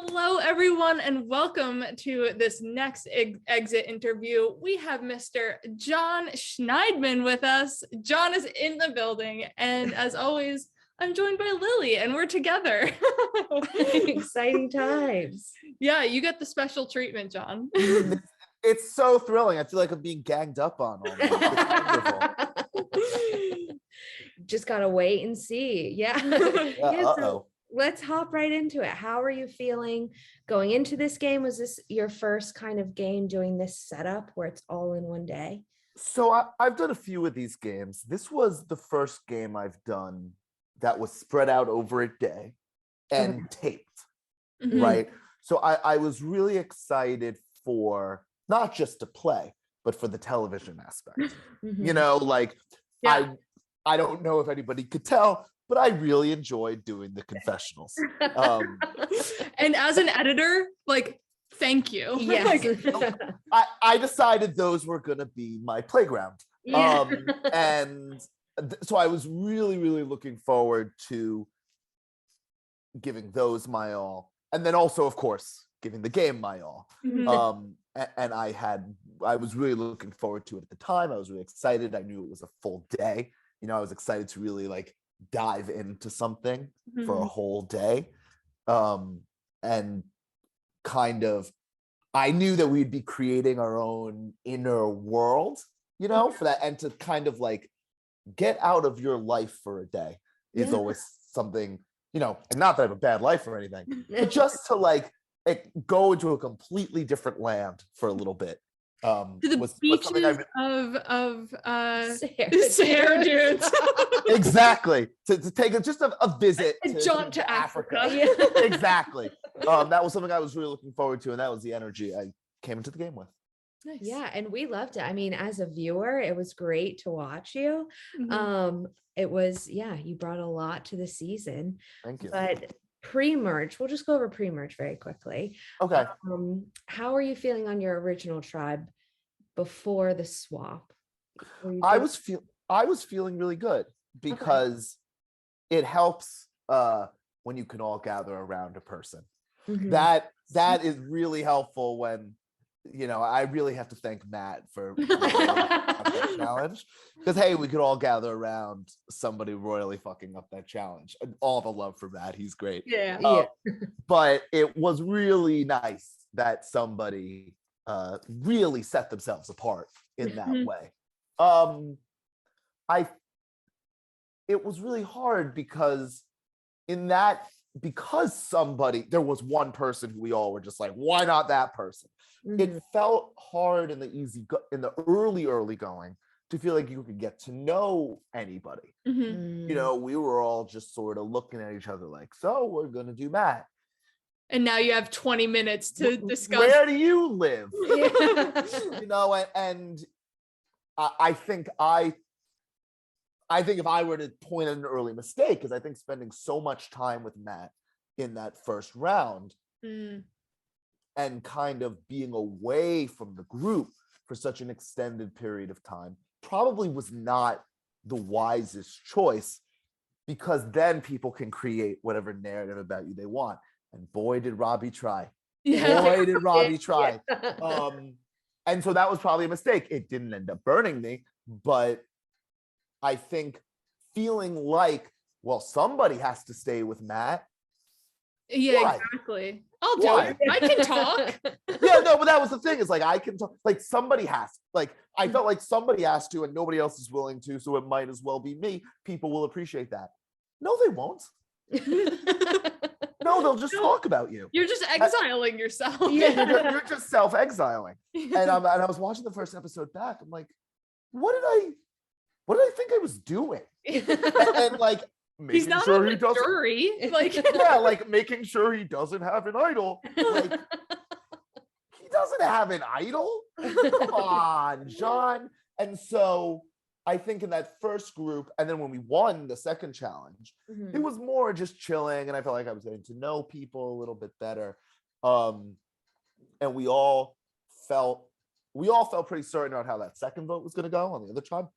Hello, everyone, and welcome to this next exit interview. We have Mr. Jon Schneidman with us. Jon is in the building, and as always, I'm joined by Lilly, and we're together. Exciting times. Yeah, you get the special treatment, Jon. It's so thrilling. I feel like I'm being ganged up on all night. It's wonderful. Just gotta wait and see. Yeah. So let's hop right into it. How are you feeling going into this game? Was this your first kind of game doing this setup where it's all in one day? So I've done a few of these games. This was the first game I've done that was spread out over a day and taped, right? So I was really excited for not just to play, but for the television aspect. You know, like I don't know if anybody could tell, but I really enjoyed doing the confessionals. And as an editor, like, thank you. Yes. I decided those were going to be my playground. Yeah. So I was really, really looking forward to giving those my all. And then also, of course, giving the game my all. And I was really looking forward to it at the time. I was really excited. I knew it was a full day. You know, I was excited to really like dive into something for a whole day. And kind of, I knew that we'd be creating our own inner world, you know, for that. And to kind of like get out of your life for a day is always something, you know, and not that I have a bad life or anything, but just to like go into a completely different land for a little bit. To the beaches of Sahara dudes. Exactly. To take just a visit jaunt to Africa. Exactly. That was something I was really looking forward to, and that was the energy I came into the game with. Nice. Yeah, and we loved it. I mean, as a viewer, it was great to watch you. It was, you brought a lot to the season. Thank you. But pre-merge, we'll just go over pre-merge very quickly. Okay. How are you feeling on your original tribe before the swap? I was feeling really good because it helps when you can all gather around a person. That is really helpful when, you know, I really have to thank Matt for that challenge, because hey, we could all gather around somebody royally fucking up that challenge. And all the love for Matt, he's great. But it was really nice that somebody really set themselves apart in that way. It was really hard because there was one person who we all were just like, why not that person? It felt hard in the early going to feel like you could get to know anybody. You know, we were all just sort of looking at each other like, so we're gonna do Matt. And now you have 20 minutes to discuss. Where do you live? You know, and I think if I were to point at an early mistake, because I think spending so much time with Matt in that first round and kind of being away from the group for such an extended period of time probably was not the wisest choice, because then people can create whatever narrative about you they want. And boy, did Robbie try. Boy, did Robbie try. And so that was probably a mistake. It didn't end up burning me, but I think feeling like, well, somebody has to stay with Matt. Yeah, Why? exactly. I'll do it. I can talk. Yeah, no, but that was the thing, is like, I can talk, like somebody has, like, I felt like somebody has to and nobody else is willing to, so it might as well be me. People will appreciate that. No, they won't. No, they'll just talk about you. You're just exiling yourself. You're just self-exiling. And I was watching the first episode back. I'm like, what did I think I was doing? And like, he's not sure on the jury. Like, yeah, like making sure he doesn't have an idol. Like, he doesn't have an idol. Come on, Jon. And so I think in that first group, and then when we won the second challenge, it was more just chilling, and I felt like I was getting to know people a little bit better. And we all felt pretty certain about how that second vote was going to go on the other tribe.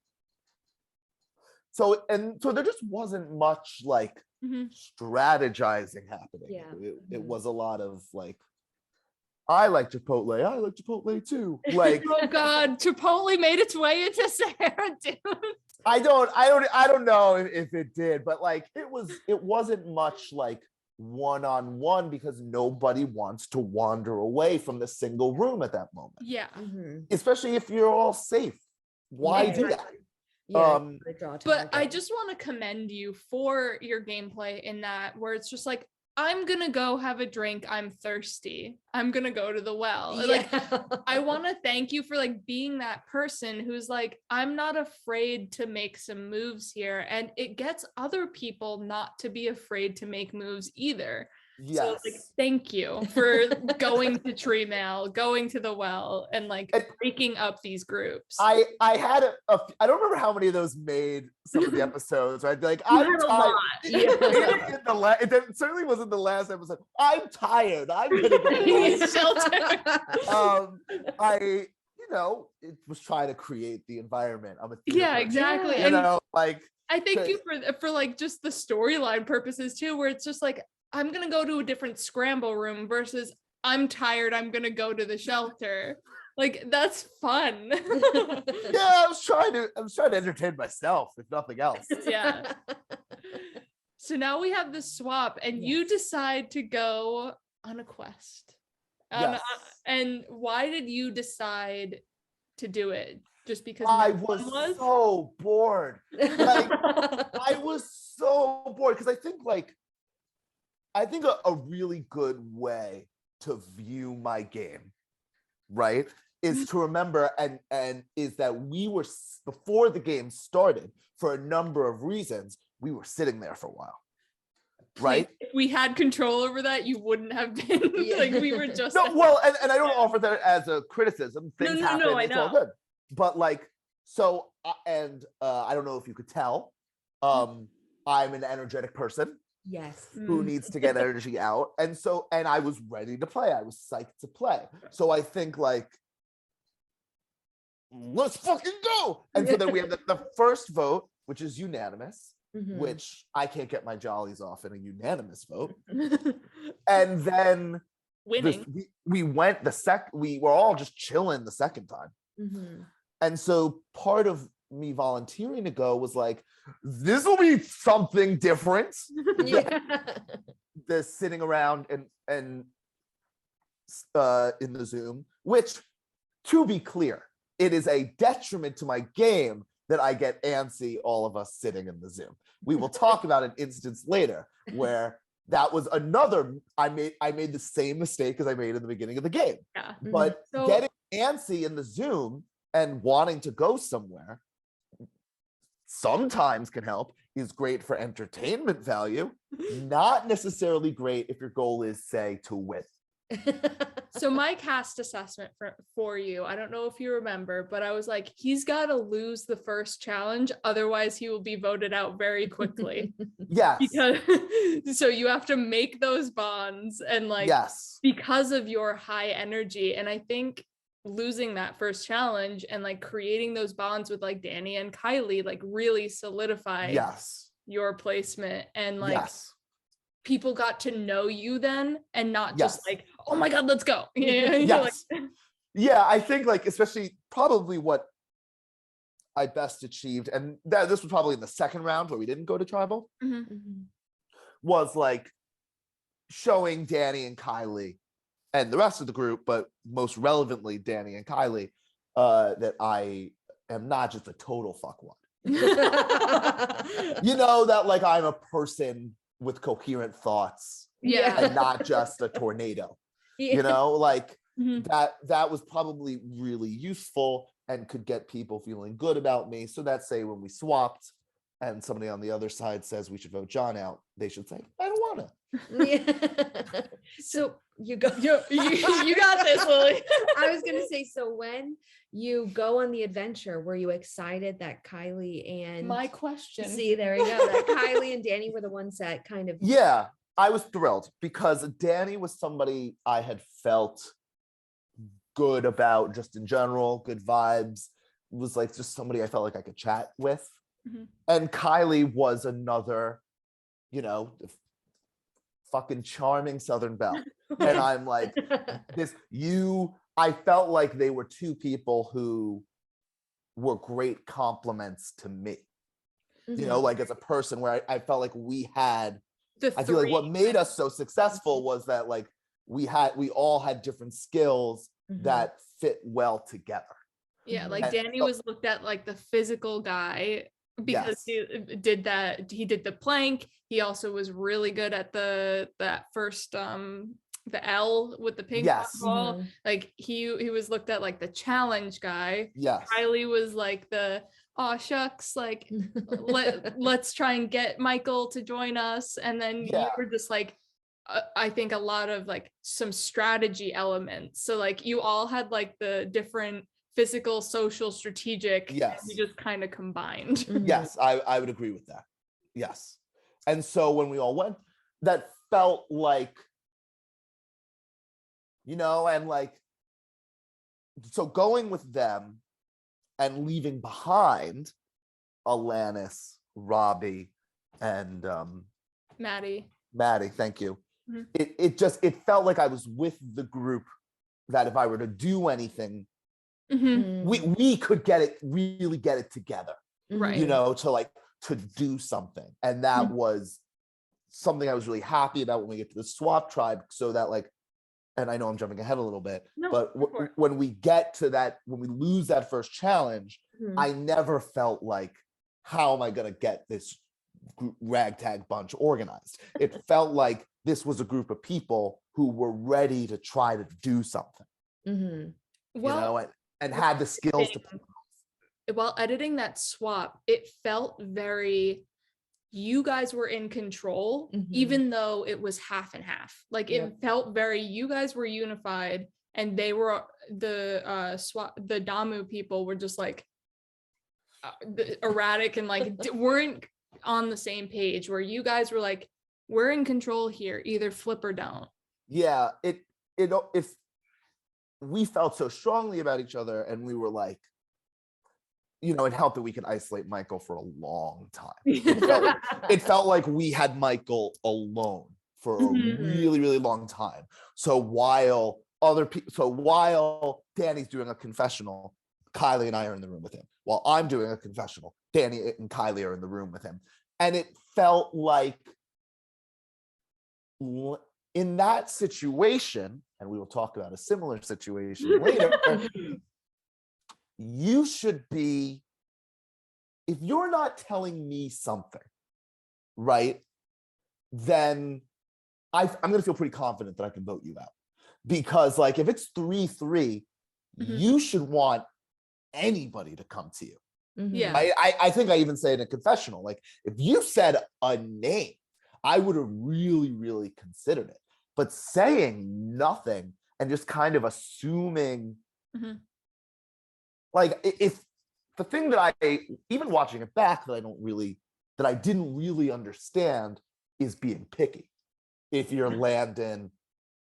So there just wasn't much like strategizing happening. Yeah. It was a lot of like, I like Chipotle too. Like, oh God, Chipotle made its way into Sahara, dude. I don't know if it did, but like it wasn't much like one-on-one because nobody wants to wander away from the single room at that moment. Yeah. Especially if you're all safe. Why do that? Yeah, but I just want to commend you for your gameplay in that, where it's just like, I'm gonna go have a drink, I'm thirsty, I'm gonna go to the well. Yeah. Like, I want to thank you for like being that person who's like, I'm not afraid to make some moves here, and it gets other people not to be afraid to make moves either. Yes. So like, thank you for going to Tree Mail, going to the well, and like breaking up these groups. I had I don't remember how many of those made some of the episodes, right? Like, I'm tired. It certainly wasn't the last episode. I'm tired. I'm gonna go to the shelter. It was trying to create the environment. I'm a theater person. Exactly. Like, I thank you for like just the storyline purposes too, where it's just like, I'm gonna go to a different scramble room versus I'm tired, I'm gonna go to the shelter. Like, that's fun. I was trying to entertain myself, if nothing else. Yeah. So now we have the swap, and you decide to go on a quest. And why did you decide to do it? Just because I was so bored. Like, I was so bored because I think a really good way to view my game, right, is to remember and is that we were, before the game started, for a number of reasons, we were sitting there for a while, right? If we had control over that, you wouldn't have been. Like, we were just and I don't offer that as a criticism. Things happen. I it's know. all good. But like, so I don't know if you could tell, I'm an energetic person. Yes. Who needs to get energy out. And I was ready to play. I was psyched to play. So I think like, let's fucking go. And so then we have the first vote, which is unanimous, which I can't get my jollies off in a unanimous vote. And then winning. We were all just chilling the second time. And so part of me volunteering to go was like, this will be something different. The sitting around and in the Zoom, which, to be clear, it is a detriment to my game that I get antsy, all of us sitting in the Zoom. We will talk about an instance later where that was another, I made the same mistake as I made in the beginning of the game. Yeah. But getting antsy in the Zoom and wanting to go somewhere sometimes can help, is great for entertainment value, not necessarily great if your goal is, say, to win. So my cast assessment for you, I don't know if you remember, but I was like, he's got to lose the first challenge, otherwise he will be voted out very quickly. Yes. Because so you have to make those bonds, and like, yes, because of your high energy. And I think losing that first challenge and like creating those bonds with like Dennie and Kylie like really solidified your placement, and like people got to know you then, and not just like, oh my god, let's go. I think like, especially probably what I best achieved, and this was probably in the second round where we didn't go to tribal, was like showing Dennie and Kylie and the rest of the group, but most relevantly Dennie and Kylie, that I am not just a total fuckwad. That like I'm a person with coherent thoughts, and not just a tornado. That was probably really useful and could get people feeling good about me. So that, say, when we swapped and somebody on the other side says we should vote Jon out, they should say, I don't want to. So you go. You got this, Lilly. I was gonna say, so when you go on the adventure, were you excited that Kylie and my question? See, there we go. That Kylie and Dennie were the ones that kind of. Yeah, I was thrilled because Dennie was somebody I had felt good about, just in general, good vibes. It was like just somebody I felt like I could chat with. And Kylie was another fucking charming Southern Belle. And I'm like, I felt like they were two people who were great compliments to me. Like as a person, where I felt like we had, I feel like what made us so successful was that like we all had different skills that fit well together. Yeah, like Danny was looked at like the physical guy because he did the plank. He also was really good at that first the L with the ping pong ball. Like he was looked at like the challenge guy. Yes. Kylie was like the aw shucks, like let's try and get Michael to join us. And then you were just like I think a lot of like some strategy elements. So like you all had like the different physical, social, strategic. Yes. You just kind of combined. Yes, I would agree with that. Yes. And so when we all went, that felt like, and like, so going with them and leaving behind Alanis, Robbie, and Maddie, thank you. It felt like I was with the group that if I were to do anything, we could really get it together, right? To do something. And that was something I was really happy about when we get to the swap tribe, so that like, and I know I'm jumping ahead a little bit, but when we get to that, when we lose that first challenge, I never felt like, how am I going to get this ragtag bunch organized? It felt like this was a group of people who were ready to try to do something, and had the skills to. While editing that swap, it felt very, you guys were in control, even though it was half and half. Like it felt very, you guys were unified, and they were the Damu people were just like erratic and like weren't on the same page, where you guys were like, we're in control here, either flip or don't. Yeah, if we felt so strongly about each other, and we were like, it helped that we could isolate Michael for a long time. It felt like we had Michael alone for a really, really long time. So while Danny's doing a confessional, Kylie and I are in the room with him. While I'm doing a confessional, Danny and Kylie are in the room with him. And it felt like in that situation, and we will talk about a similar situation later, you should be, if you're not telling me something, right, then I'm going to feel pretty confident that I can vote you out. Because like, if it's 3-3, you should want anybody to come to you. Yeah. I think I even say in a confessional, like, if you said a name, I would have really, really considered it. But saying nothing and just kind of assuming, like, if the thing that I, even watching it back, that I didn't really understand is being picky. If you're Landon,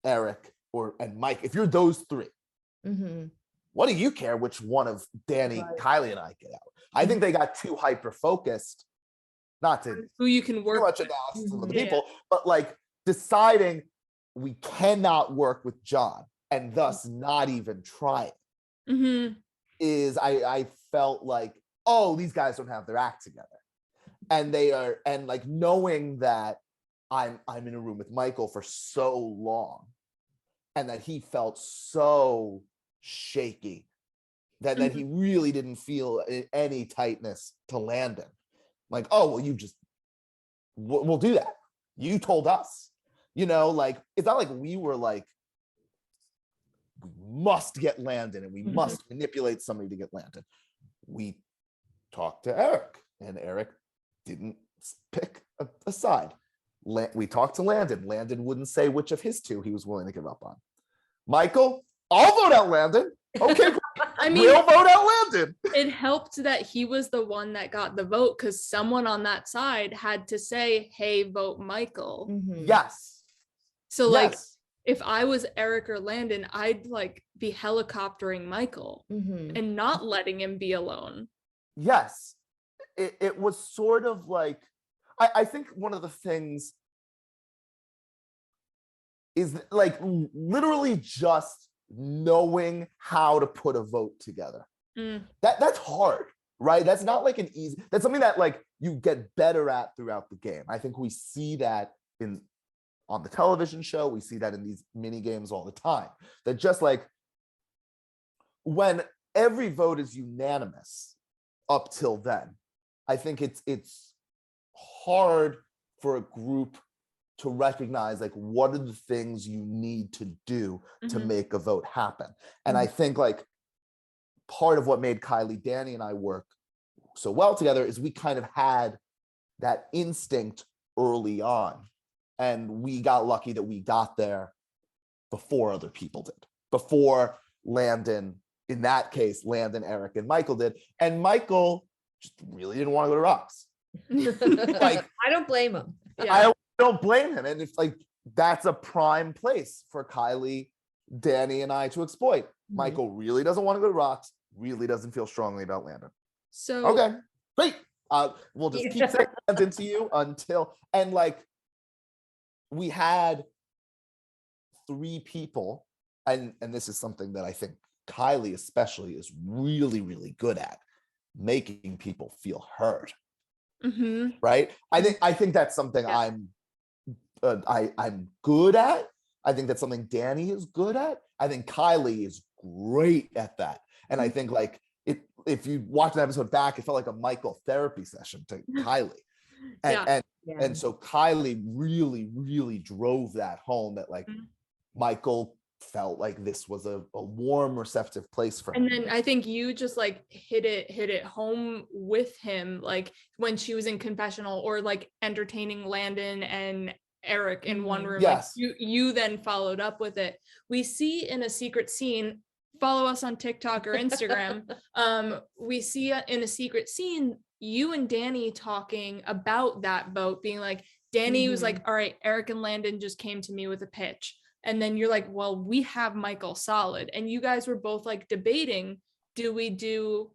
Erik, and Mike, if you're those three, what do you care which one of Danny, Kylie, and I get out? I think they got too hyper focused, not to who you can work too much analysis of the people, but like deciding we cannot work with Jon and thus not even trying. Is I felt like, oh, these guys don't have their act together, and they are, and like knowing that I'm in a room with Michael for so long, and that he felt so shaky that he really didn't feel any tightness to Landon. Like, oh well, we'll do that. You told us, like, it's not like we were like, we must get Landon and we must manipulate somebody to get Landon. We talked to Erik, and Erik didn't pick a side. We talked to Landon. Landon wouldn't say which of his two he was willing to give up on. Michael, I'll vote out Landon. Okay, I mean, we'll vote out Landon. It helped that he was the one that got the vote, because someone on that side had to say, hey, vote Michael. Yes. So like, if I was Erik or Landon, I'd like be helicoptering Michael and not letting him be alone. Yes. It was sort of like, I think one of the things is like literally just knowing how to put a vote together. That's hard, right? That's not like an easy, that's something that like you get better at throughout the game. I think we see that on the television show, we see that in these mini games all the time. That just like when every vote is unanimous up till then, I think it's hard for a group to recognize like what are the things you need to do to make a vote happen. And I think like part of what made Kylie, Danny, and I work so well together is we kind of had that instinct early on. And we got lucky that we got there before other people did. Before Landon, in that case, Landon, Erik, and Michael did. And Michael just really didn't want to go to Rocks. Like, I don't blame him. Yeah. I don't blame him. And it's like, that's a prime place for Kylie, Danny, and I to exploit. Michael really doesn't want to go to Rocks, really doesn't feel strongly about Landon. So okay, great. We'll just keep saying Landon to you until, and like, we had 3 people, and this is something that I think Kylie especially is really, really good at, making people feel heard. Right? I think that's something I'm good at. I think that's something Danny is good at. I think Kylie is great at that. And I think like if you watch an episode back, it felt like a Michael therapy session to Kylie. And so Kylie really, really drove that home, that like Michael felt like this was a warm, receptive place for him. And then I think you just like hit it home with him, like when she was in confessional or like entertaining Landon and Erik in one room. Yes. Like you then followed up with it. We see in a secret scene, follow us on TikTok or Instagram. We see in a secret scene, you and Danny talking about that vote, being like, Danny was like, all right, Erik and Landon just came to me with a pitch. And then you're like, well, we have Michael solid. And you guys were both like debating, do we do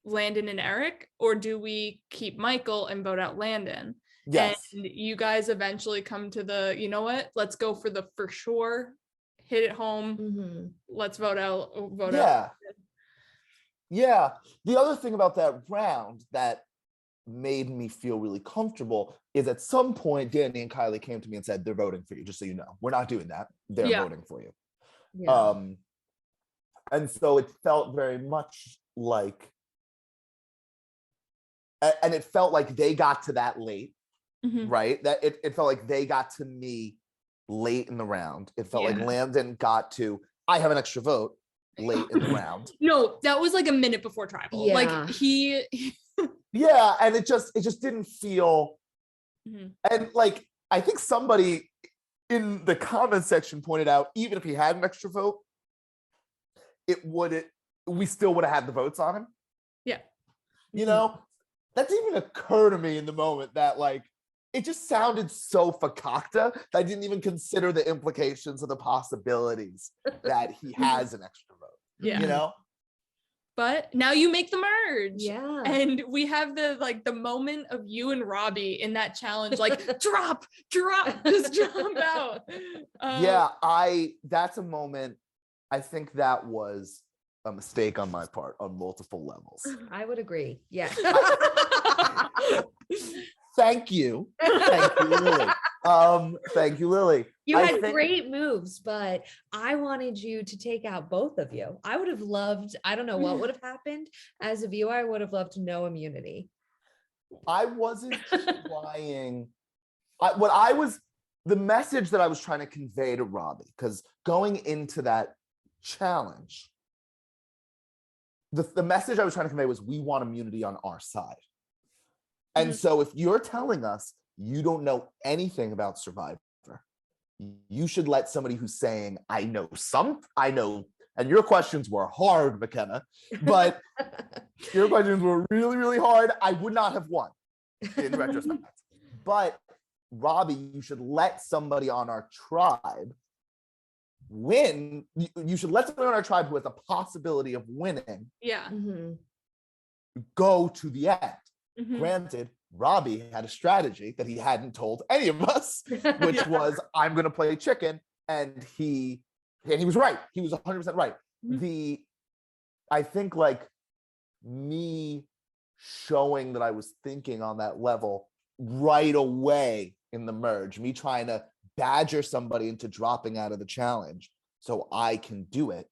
Landon and Erik, or do we keep Michael and vote out Landon? Yes. And you guys eventually come to the, you know what, let's go for the for sure, hit it home. Let's vote out. Yeah. The other thing about that round that made me feel really comfortable is at some point Danny and Kylie came to me and said, they're voting for you, just so you know. We're not doing that. They're voting for you. And so it felt very much like, and it felt like they got to that late, right? That it felt like they got to me late in the round. It felt like Landon got to, I have an extra vote late in the round. No, that was like a minute before tribal. Like he yeah, and it just didn't feel, and like I think somebody in the comment section pointed out, even if he had an extra vote, we still would have had the votes on him. Yeah. You know, that didn't even occur to me in the moment, that like it just sounded so fakakta that I didn't even consider the implications of the possibilities that he has an extra vote. Yeah. You know? But now you make the merge. Yeah. And we have the moment of you and Robbie in that challenge, like drop, just drop out. That's a moment. I think that was a mistake on my part on multiple levels. I would agree. Yeah. Thank you, Lilly. Thank you, Lilly. You had great moves, but I wanted you to take out both of you. I would have loved, I don't know what would have happened. As a viewer, I would have loved no immunity. I wasn't trying. The message that I was trying to convey to Robbie, because going into that challenge, the message I was trying to convey was, we want immunity on our side. And so if you're telling us you don't know anything about Survivor, you should let somebody who's saying, I know, and your questions were hard, McKenna, but your questions were really, really hard. I would not have won in retrospect. But Robbie, you should let somebody on our tribe win. You should let somebody on our tribe who has a possibility of winning Yeah. go to the end. Granted, Robbie had a strategy that he hadn't told any of us, which was, I'm going to play chicken. And he was right. He was 100% right. I think like me showing that I was thinking on that level right away in the merge, me trying to badger somebody into dropping out of the challenge so I can do it,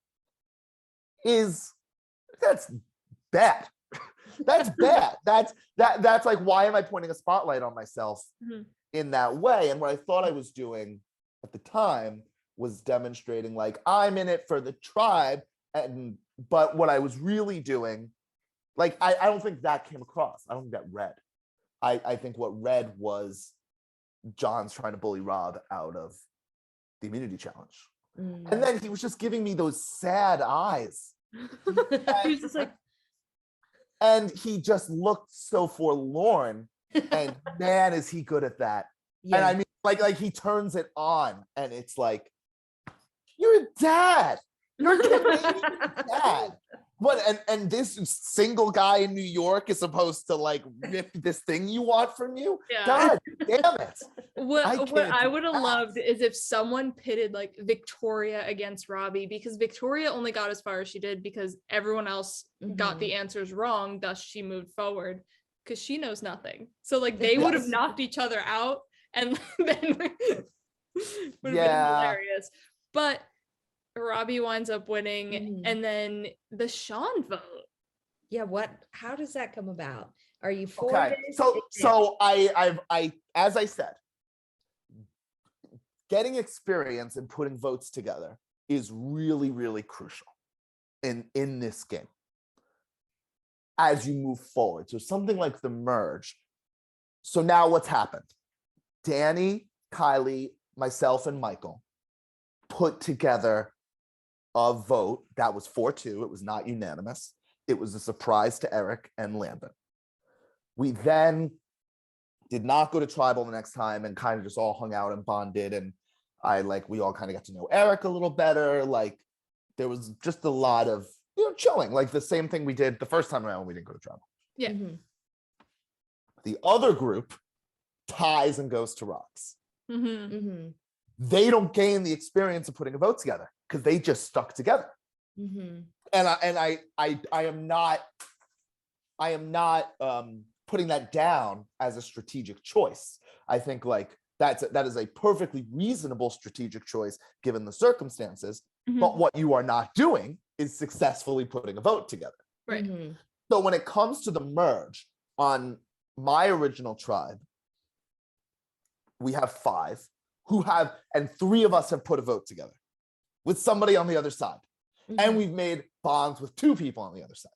that's bad. That's bad. That's like, why am I pointing a spotlight on myself in that way? And what I thought I was doing at the time was demonstrating like, I'm in it for the tribe. But what I was really doing, like, I don't think that came across. I don't think that read. I think what read was Jon's trying to bully Rob out of the immunity challenge. And then he was just giving me those sad eyes. He was just like, and he just looked so forlorn. And man, is he good at that. Yeah. And I mean, like he turns it on and it's like, you're a dad. You're a Canadian dad. But and this single guy in New York is supposed to like rip this thing you want from you? Yeah. God damn it. What I would have loved is if someone pitted like Victoria against Robbie, because Victoria only got as far as she did because everyone else got the answers wrong, thus she moved forward because she knows nothing. So like they would have knocked each other out and then would have been hilarious. But Robbie winds up winning, and then the Sean vote. Yeah, how does that come about? Are you for this? So I as I said, getting experience and putting votes together is really, really crucial in this game as you move forward. So something like the merge. So now what's happened? Danny, Kylie, myself, and Michael put together a vote that was 4-2. It was not unanimous. It was a surprise to Erik and Landon. We then did not go to tribal the next time and kind of just all hung out and bonded. And we all kind of got to know Erik a little better. Like there was just a lot of, chilling, like the same thing we did the first time around when we didn't go to tribal. Yeah. The other group ties and goes to rocks. They don't gain the experience of putting a vote together because they just stuck together. And I am not putting that down as a strategic choice. I think like that is a perfectly reasonable strategic choice given the circumstances. But what you are not doing is successfully putting a vote together. Right. So when it comes to the merge on my original tribe, we have 5 and 3 of us have put a vote together with somebody on the other side. And we've made bonds with 2 people on the other side.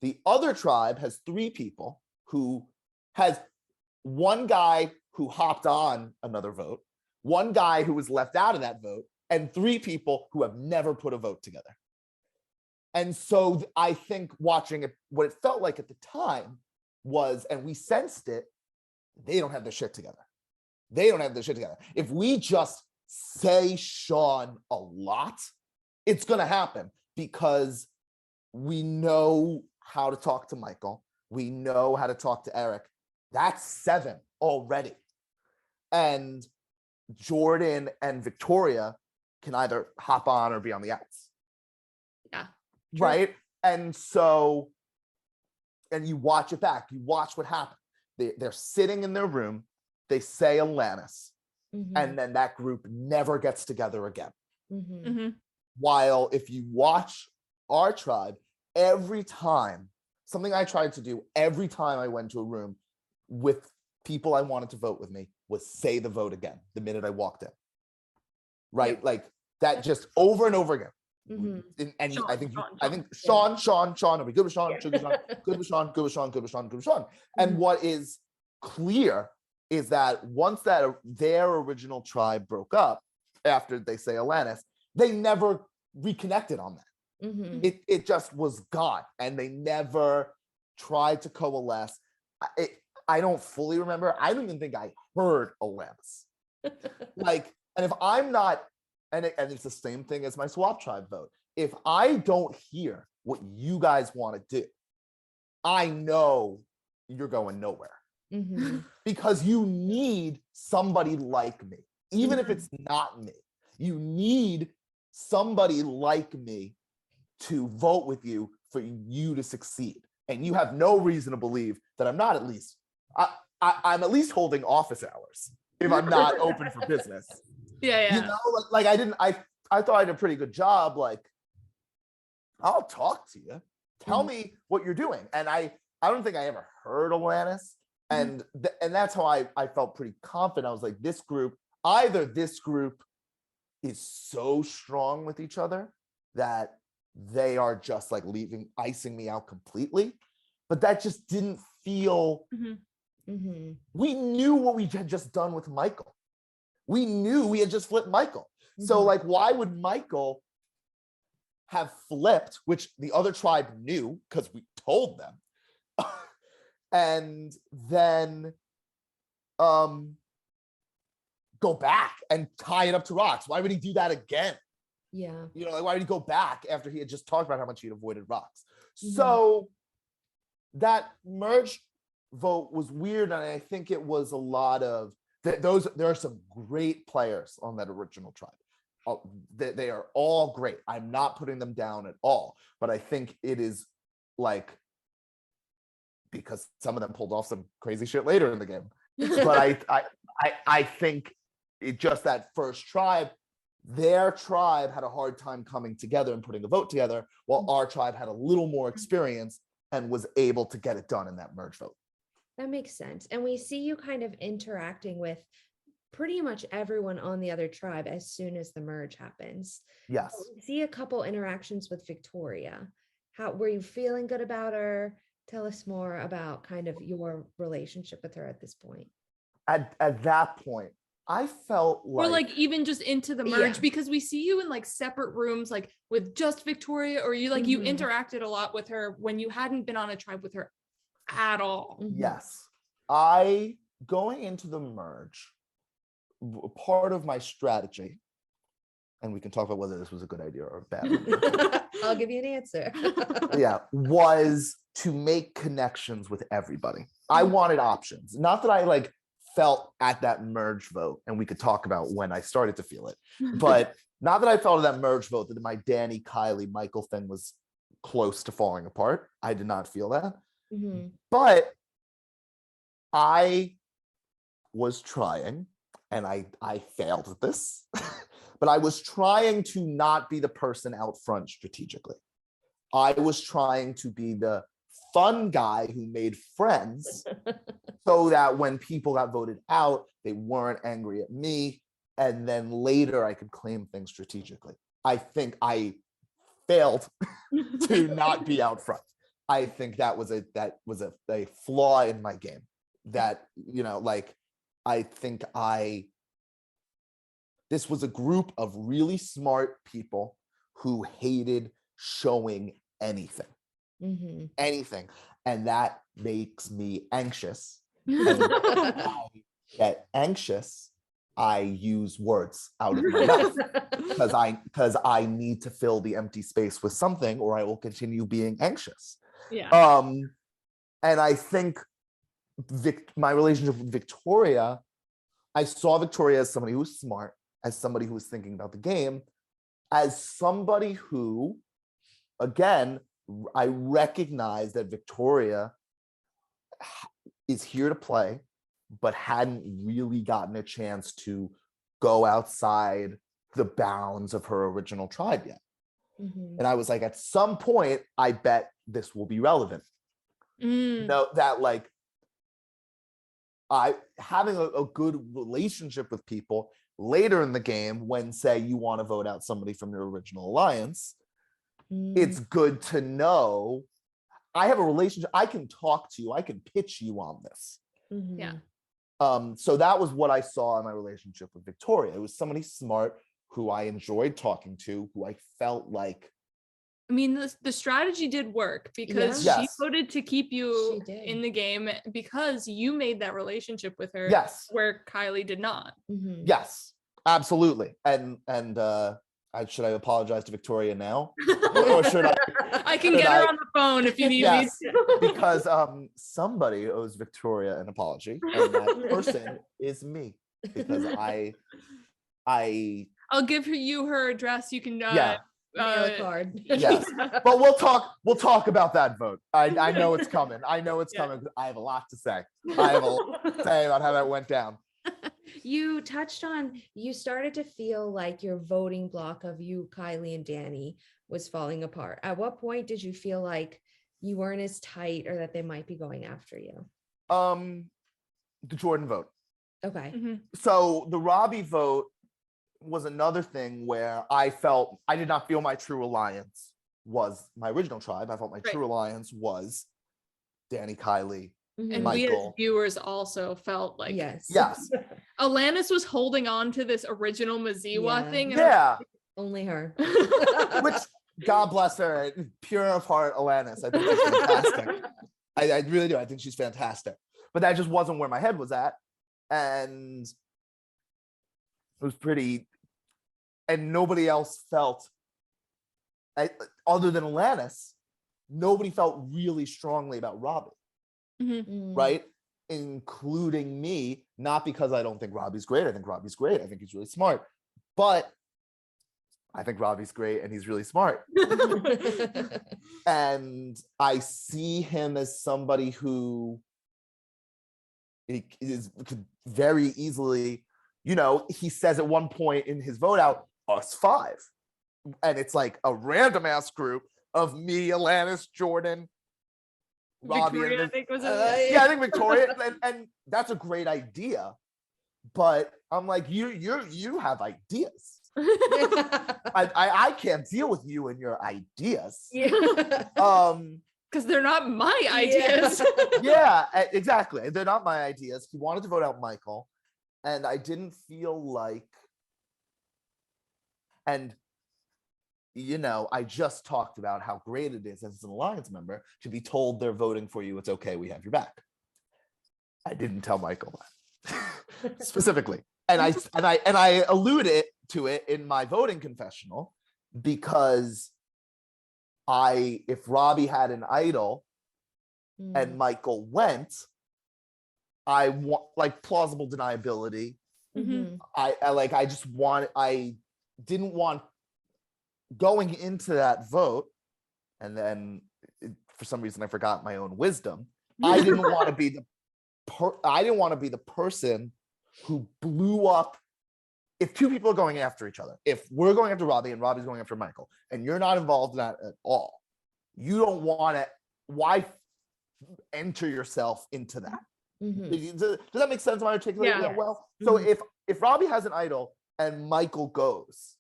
The other tribe has 3 people who has 1 guy who hopped on another vote, 1 guy who was left out of that vote, and 3 people who have never put a vote together. And so I think watching it, what it felt like at the time was, and we sensed it, they don't have their shit together. They don't have their shit together. If we just say Sean a lot, it's going to happen because we know how to talk to Michael. We know how to talk to Erik. That's 7 already. And Jordyn and Victoria can either hop on or be on the outs. Yeah. Right? And so, and you watch it back. You watch what happened. They're sitting in their room. They say Alanis. And then that group never gets together again. While if you watch our tribe, every time, something I tried to do every time I went to a room with people I wanted to vote with me was say the vote again the minute I walked in. Right? Like that just over and over again. And Sean, I think Sean, are we good with Sean? Good with Sean, good with Sean, good with Sean, good with Sean, good with Sean. And what is clear is that once their original tribe broke up after they say Alanis, they never reconnected on that. It just was gone, and they never tried to coalesce. I don't fully remember. I don't even think I heard Alanis. And if I'm not, and it's the same thing as my swap tribe vote. If I don't hear what you guys want to do, I know you're going nowhere. Mm-hmm. Because you need somebody like me, even if it's not me. You need somebody like me to vote with you for you to succeed. And you have no reason to believe that I'm not at least, I'm at least holding office hours if I'm not open for business. Yeah. You know, like I thought I did a pretty good job. Like, I'll talk to you. Tell me what you're doing. And I don't think I ever heard Alanis. And that's how I felt pretty confident. I was like, this group is so strong with each other that they are just like icing me out completely. But that just didn't feel, we knew what we had just done with Michael. We knew we had just flipped Michael. So like, why would Michael have flipped, which the other tribe knew because we told them, and then go back and tie it up to rocks? Why would he do that again? Yeah. You know, like, why would he go back after he had just talked about how much he'd avoided rocks? So that merge vote was weird, and I think it was a lot of there are some great players on that original tribe. They are all great. I'm not putting them down at all, but I think it is like, because some of them pulled off some crazy shit later in the game. But I think it just, that first tribe, their tribe had a hard time coming together and putting a vote together, while our tribe had a little more experience and was able to get it done in that merge vote. That makes sense. And we see you kind of interacting with pretty much everyone on the other tribe as soon as the merge happens. Yes. We see a couple interactions with Victoria. How were you feeling good about her? Tell us more about kind of your relationship with her at this point. At that point, I felt like, or like even just into the merge, because we see you in like separate rooms, like with just Victoria, or you like you interacted a lot with her when you hadn't been on a tribe with her at all. Yes. Going into the merge, part of my strategy, and we can talk about whether this was a good idea or a bad idea. I'll give you an answer. Yeah, was to make connections with everybody. I wanted options. Not that I like felt at that merge vote, and we could talk about when I started to feel it, but not that I felt at that merge vote that my Danny, Kylie, Michael thing was close to falling apart. I did not feel that. But I was trying, and I failed at this, but I was trying to not be the person out front strategically. I was trying to be the fun guy who made friends so that when people got voted out, they weren't angry at me. And then later I could claim things strategically. I think I failed to not be out front. I think that was a flaw in my game. That, you know, like, I think this was a group of really smart people who hated showing anything. Anything. And that makes me anxious. And when I get anxious, I use words out of my mouth because I need to fill the empty space with something, or I will continue being anxious. Yeah. And I think my relationship with Victoria, I saw Victoria as somebody who was smart, as somebody who was thinking about the game, as somebody who, again, I recognize that Victoria is here to play, but hadn't really gotten a chance to go outside the bounds of her original tribe yet. And I was like, at some point, I bet this will be relevant. No, that like, having a good relationship with people later in the game, when say you want to vote out somebody from your original alliance, it's good to know I have a relationship. I can talk to you. I can pitch you on this. Yeah. So that was what I saw in my relationship with Victoria. It was somebody smart who I enjoyed talking to, who I felt like, I mean, the strategy did work because she voted to keep you in the game because you made that relationship with her. Yes. Where Kylie did not. Yes, absolutely. And should I apologize to Victoria now? Or should I? I can get her on the phone if you need me to. because somebody owes Victoria an apology, and that person is me, because I'll give you her address. You can mail a card. Yes, but we'll talk about that vote. I know it's coming. I know it's coming. I have a lot to say. I have a lot to say about how that went down. You touched on, you started to feel like your voting block of you, Kylie, and Danny was falling apart. At what point did you feel like you weren't as tight, or that they might be going after you? The Jordyn vote. Okay. So the Robbie vote was another thing where I felt I did not feel my true alliance was my original tribe. I felt my true alliance was Danny, Kylie, and Michael. We as viewers also felt like yes. Alanis was holding on to this original Maziwa thing. And only her. Which, God bless her, pure of heart, Alanis. I think she's fantastic. I really do. I think she's fantastic. But that just wasn't where my head was at, and it was pretty. And nobody else felt, other than Alanis, nobody felt really strongly about Robbie. Right? Including me, not because I don't think Robbie's great. I think Robbie's great. I think he's really smart. But I think Robbie's great and he's really smart. And I see him as somebody who could very easily, he says at one point in his vote out, us five. And it's like a random ass group of me, Alanis, Jordyn, Robbie, Victoria, I think was I think Victoria, and that's a great idea, but I'm like, you have ideas. I can't deal with you and your ideas. Because they're not my ideas. Yeah, exactly. They're not my ideas. He wanted to vote out Michael, and I didn't feel like, and I just talked about how great it is as an alliance member to be told they're voting for you. It's okay. We have your back. I didn't tell Michael that specifically. And I alluded to it in my voting confessional, because if Robbie had an idol and Michael went, I want like plausible deniability. I didn't want going into that vote, and then for some reason I forgot my own wisdom. I didn't want to be the person who blew up. If two people are going after each other, if we're going after Robbie and Robbie's going after Michael, and you're not involved in that at all, you don't want to. Why enter yourself into that? Does that make sense? Am I articulating that well? So if Robbie has an idol and Michael goes,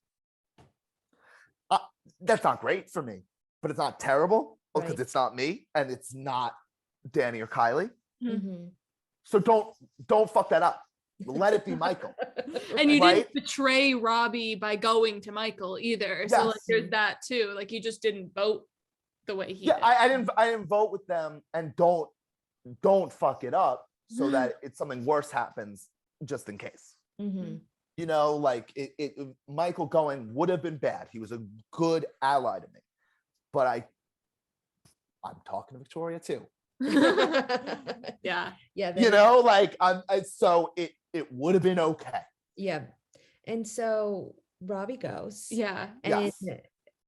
that's not great for me, but it's not terrible because it's not me and it's not Danny or Kylie. So don't fuck that up. Let it be Michael. And you didn't betray Robbie by going to Michael either. So like there's that too. Like you just didn't vote the way he did. I didn't vote with them, and don't fuck it up so that something worse happens just in case. Like Michael going would have been bad. He was a good ally to me, but I'm talking to Victoria too. So it would have been okay. And so Robbie goes, and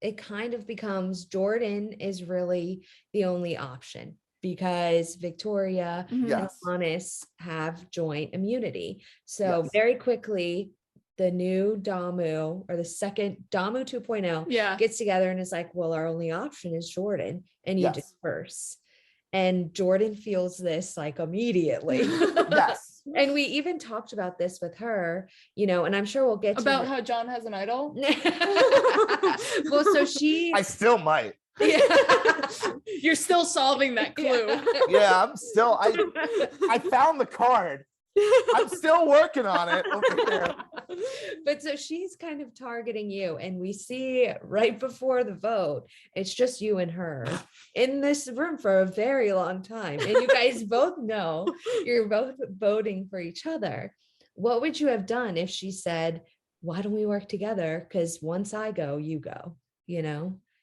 it kind of becomes Jordyn is really the only option, because Victoria and Alanis have joint immunity. So very quickly, the new Damu, or the second Damu 2.0 gets together and is like, well, our only option is Jordyn, and you disperse. And Jordyn feels this like immediately. And we even talked about this with her, and I'm sure we'll get about how Jon has an idol. Well, so I still might. You're still solving that clue. I'm still, I found the card. I'm still working on it over here. But so she's kind of targeting you, and we see right before the vote, it's just you and her in this room for a very long time, and you guys both know you're both voting for each other. What would you have done if she said, why don't we work together, because once I go, you go?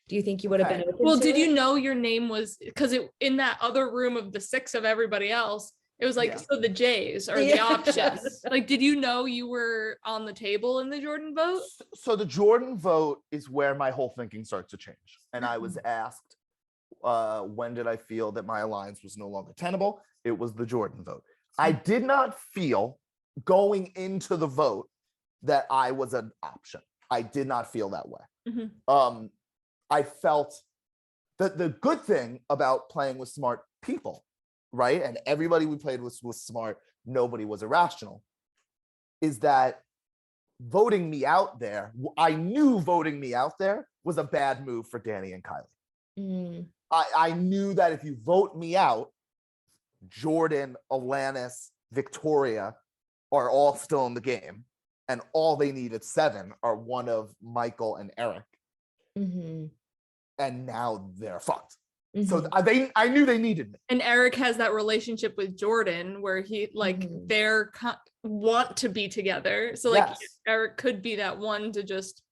Do you think you would have been open well, to did it? you know your name was, because it in that other room of the 6 of everybody else, it was like, so the J's or the options. Like, did you know you were on the table in the Jordyn vote? So the Jordyn vote is where my whole thinking starts to change. And I was asked, when did I feel that my alliance was no longer tenable? It was the Jordyn vote. I did not feel going into the vote that I was an option. I did not feel that way. I felt that the good thing about playing with smart people, right? And everybody we played with was smart. Nobody was irrational. Is that voting me out there, I knew voting me out there was a bad move for Dennie and Kylie. I knew that if you vote me out, Jordyn, Alanis, Victoria are all still in the game. And all they need at 7 are one of Michael and Erik. And now they're fucked. So I knew they needed me. And Erik has that relationship with Jordyn where he they're want to be together. So like Erik could be that one to just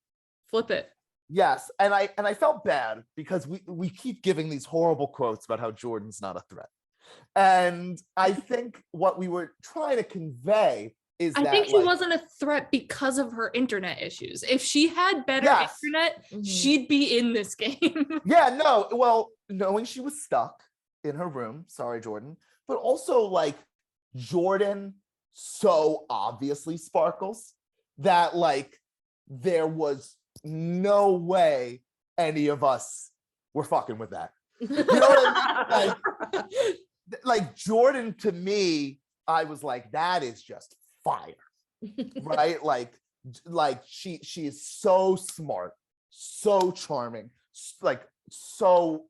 flip it. Yes, and I felt bad because we keep giving these horrible quotes about how Jordyn's not a threat. And I think what we were trying to convey is I think she wasn't a threat because of her internet issues. If she had better internet, she'd be in this game. Well, knowing she was stuck in her room, sorry, Jordyn, but also like Jordyn so obviously sparkles that like there was no way any of us were fucking with that. You know what I mean? Like Jordyn, to me, I was like, that is just fire, right? Like she is so smart, so charming, like so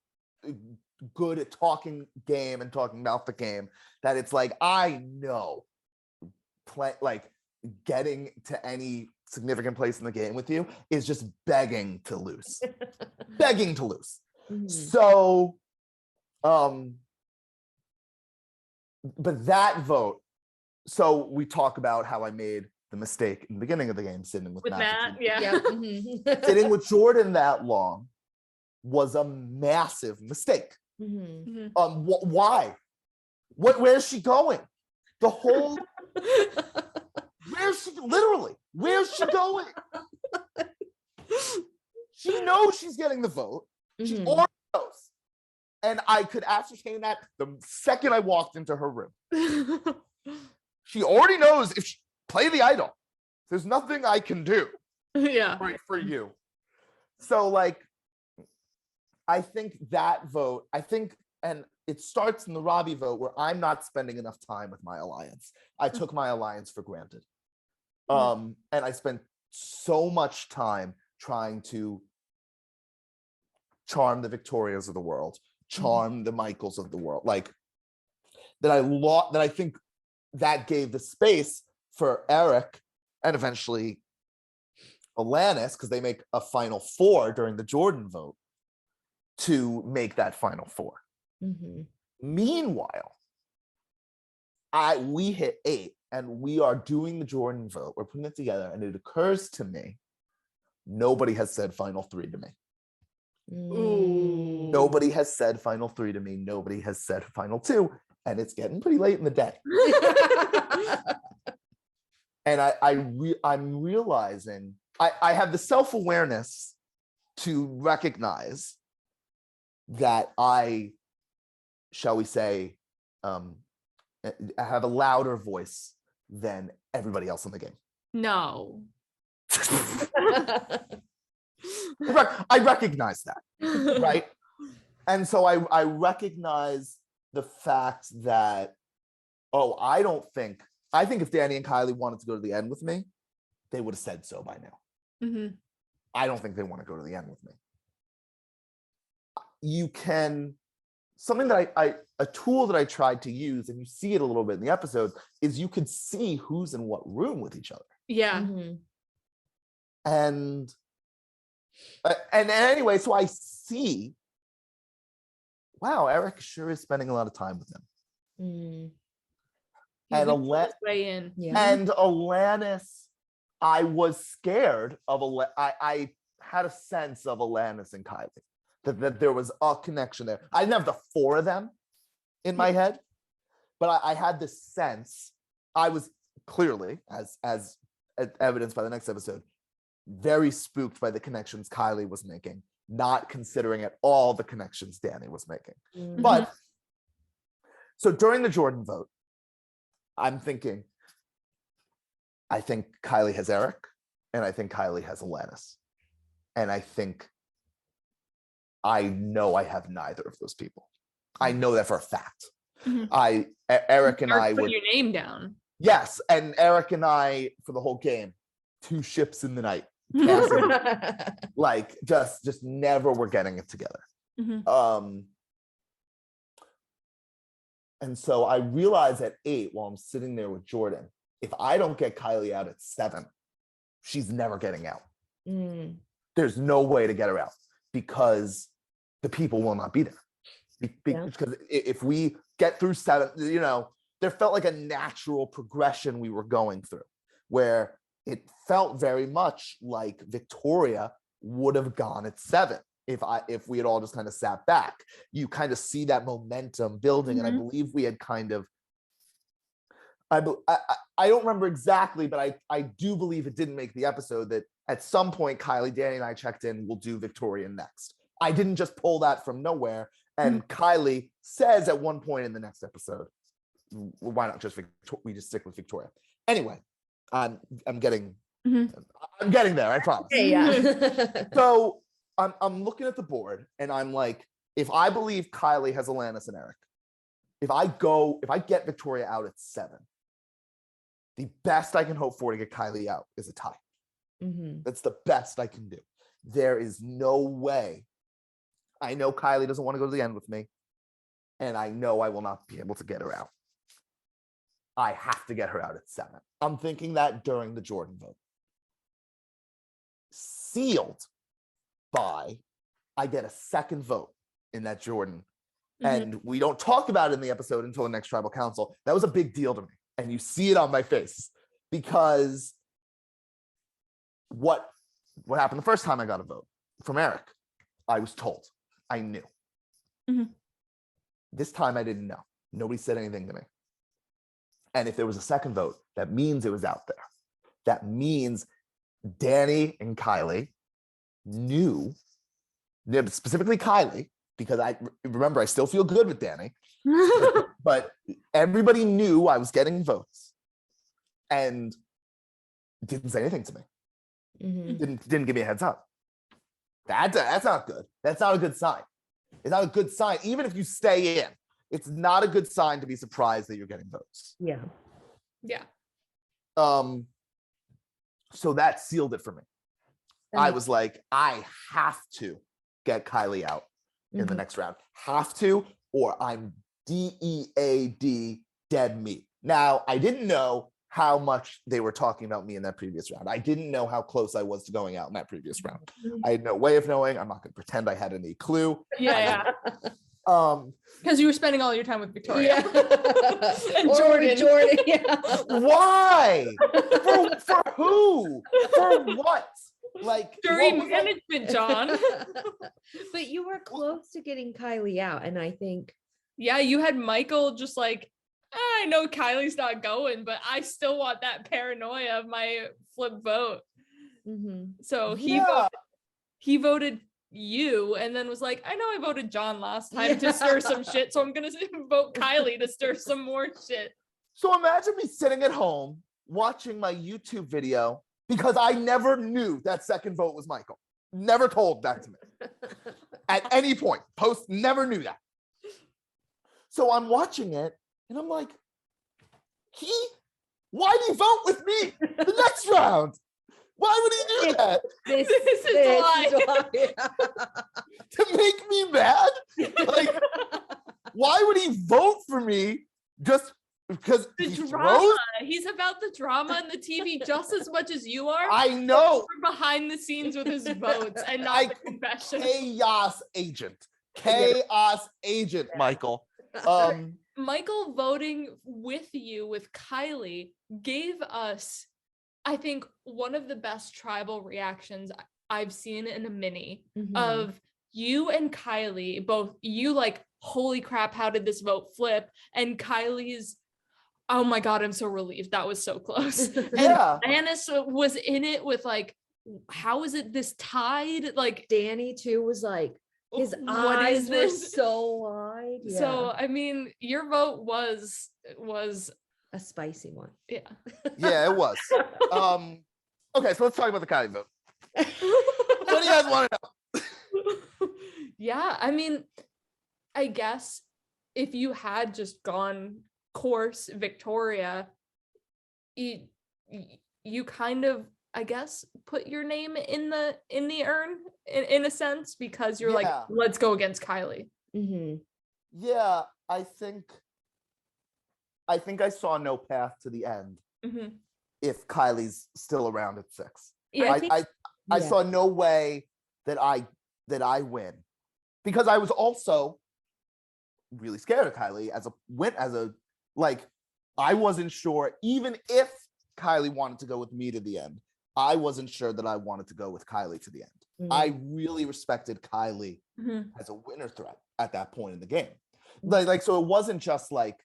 good at talking game and talking about the game that it's like, I know like getting to any significant place in the game with you is just begging to lose. So but that vote, so we talk about how I made the mistake in the beginning of the game sitting with Matt. Sitting with Jordyn that long was a massive mistake. Why? Where's she going? The whole where's she going? She knows she's getting the vote. She already knows. And I could ascertain that the second I walked into her room. She already knows if she play the idol, there's nothing I can do. For you. So like, I think that vote, and it starts in the Robbie vote where I'm not spending enough time with my alliance. I took my alliance for granted. And I spent so much time trying to charm the Victorias of the world, charm the Michaels of the world, like that I think that gave the space for Erik and eventually Alanis, because they make a final 4 during the Jordyn vote, to make that final 4. Meanwhile, we hit 8 and we are doing the Jordyn vote. We're putting it together, and it occurs to me, nobody has said final 3 to me. Nobody has said final 3 to me. Nobody has said final 2, and it's getting pretty late in the day. And I'm realizing I have the self-awareness to recognize that I, shall we say, I have a louder voice than everybody else in the game. No. I recognize that, right? And so I recognize the fact that, I think if Dennie and Kylie wanted to go to the end with me, they would have said so by now. I don't think they want to go to the end with me. You can, something that a tool that I tried to use, and you see it a little bit in the episode, is you could see who's in what room with each other. And anyway, so I see, wow, Erik sure is spending a lot of time with them. And Alanis, I was scared of I had a sense of Alanis and Kylie. that there was a connection there. I didn't have the four of them in my head, but I had this sense. I was clearly, as evidenced by the next episode, very spooked by the connections Kylie was making, not considering at all the connections Danny was making. But so during the Jordyn vote, I'm thinking, I think Kylie has Erik, and I think Kylie has Alanis. And I know I have neither of those people. I know that for a fact. Erik and I would put your name down. Yes, and Erik and I for the whole game, 2 ships in the night, like just never were getting it together. And so I realized at 8, while I'm sitting there with Jordyn, if I don't get Kylie out at 7, she's never getting out. There's no way to get her out because the people will not be there. Because if we get through 7, there felt like a natural progression we were going through, where it felt very much like Victoria would have gone at 7 if we had all just kind of sat back. You kind of see that momentum building, and I believe we had kind of. I don't remember exactly, but I do believe it didn't make the episode that at some point Kylie, Danny, and I checked in. We'll do Victoria next. I didn't just pull that from nowhere. And Kylie says at one point in the next episode, why not just we just stick with Victoria? Anyway, I'm getting there, I promise. Yeah. So I'm looking at the board and I'm like, if I believe Kylie has Alanis and Erik, if I get Victoria out at 7, the best I can hope for to get Kylie out is a tie. That's the best I can do. There is no way. I know Kylie doesn't want to go to the end with me, and I know I will not be able to get her out. I have to get her out at 7. I'm thinking that during the Jordyn vote. Sealed by, I get a second vote in that Jordyn. And we don't talk about it in the episode until the next tribal council. That was a big deal to me. And you see it on my face because what happened the first time I got a vote from Erik, I was told. I knew. This time I didn't know. Nobody said anything to me. And if there was a second vote, that means it was out there. That means Danny and Kylie knew, specifically Kylie, because I remember I still feel good with Danny, but everybody knew I was getting votes and didn't say anything to me. Didn't give me a heads up. That's not good. That's not a good sign. It's not a good sign. Even if you stay in, it's not a good sign to be surprised that you're getting votes. Yeah. So that sealed it for me. I was like, I have to get Kylie out in the next round. Have to, or I'm DEAD dead meat. Now, I didn't know how much they were talking about me in that previous round. I didn't know how close I was to going out in that previous round. I had no way of knowing. I'm not going to pretend I had any clue. Because you were spending all your time with Victoria. And Jordyn. Why? For who? For what? Like jury management, John. But you were close to getting Kylie out, and I think you had Michael just like, I know Kylie's not going, but I still want that paranoia of my flip vote. So he voted you, and then was like, I know I voted John last time to stir some shit, so I'm gonna vote Kylie to stir some more shit. So imagine me sitting at home watching my YouTube video because I never knew that second vote was Michael. Never told that to me at any point. Post never knew that. So I'm watching it and I'm like, why did he vote with me the next round? Why would he do that? This is why. To make me mad? Like, why would he vote for me just because the drama? He's about the drama and the TV just as much as you are. I know. We're behind the scenes with his votes and not the confession. Chaos agent, Michael. Michael voting with you with Kylie gave us, I think, one of the best tribal reactions I've seen in a mini of you and Kylie both, you like, holy crap, how did this vote flip? And Kylie's, oh my God, I'm so relieved. That was so close. Yeah. And Alanis was in it with like, how is it this tied? Like Danny too was like, his eyes were so wide. Yeah. So, I mean, your vote was a spicy one. Yeah. Yeah, it was. Okay, so let's talk about the Kylie vote. What do you guys want to know? Yeah, I mean, I guess if you had just gone course Victoria, you kind of, I guess, put your name in the urn in a sense, because you're like, let's go against Kylie. Mm-hmm. Yeah, I think I saw no path to the end if Kylie's still around at 6. Yeah, I saw no way that I win, because I was also really scared of Kylie I wasn't sure, even if Kylie wanted to go with me to the end, I wasn't sure that I wanted to go with Kylie to the end. Mm-hmm. I really respected Kylie as a winner threat at that point in the game. So it wasn't just like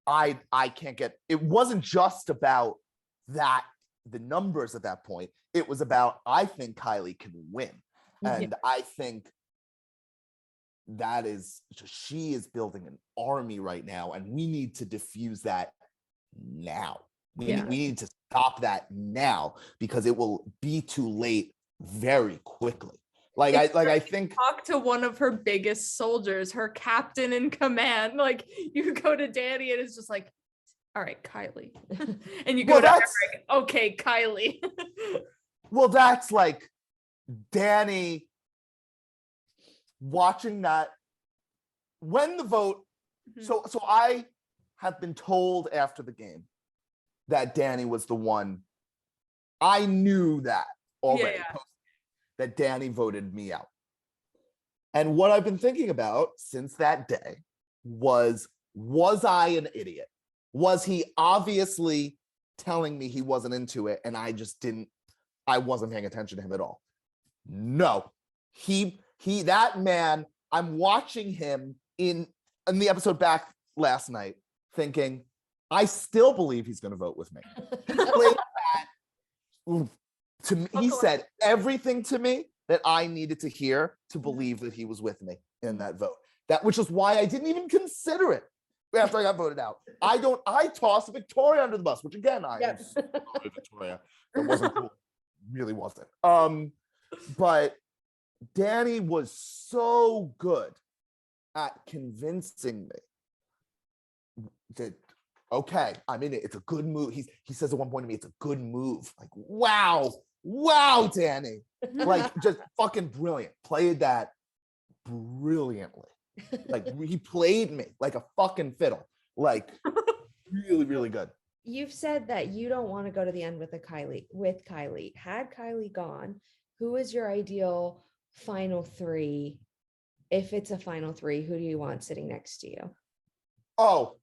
I can't get, it wasn't just about that, the numbers at that point. It was about, I think Kylie can win. And I think she is building an army right now, and we need to diffuse that now. We need to stop that now, because it will be too late very quickly. I think talk to one of her biggest soldiers, her captain in command. Like, you go to Danny and it's just like, all right, Kylie. And you go to Erik, okay, Kylie. Well, that's like Danny watching that when the vote. So I have been told after the game that Danny was the one. I knew that already. Yeah. That Danny voted me out. And what I've been thinking about since that day was I an idiot? Was he obviously telling me he wasn't into it and I wasn't paying attention to him at all? No. That man, I'm watching him in the episode back last night thinking, I still believe he's going to vote with me. He played that to me. He said everything to me that I needed to hear to believe that he was with me in that vote. Which is why I didn't even consider it after I got voted out. I tossed Victoria under the bus, which again, Victoria. That wasn't cool. Really wasn't. But Danny was so good at convincing me that, okay, I'm in it. It's a good move. He says at one point to me, it's a good move. Like, wow, Danny. Like, just fucking brilliant. Played that brilliantly. Like, he played me like a fucking fiddle. Like, really, really good. You've said that you don't want to go to the end with Kylie. Had Kylie gone, who is your ideal final 3? If it's a final 3, who do you want sitting next to you? Oh,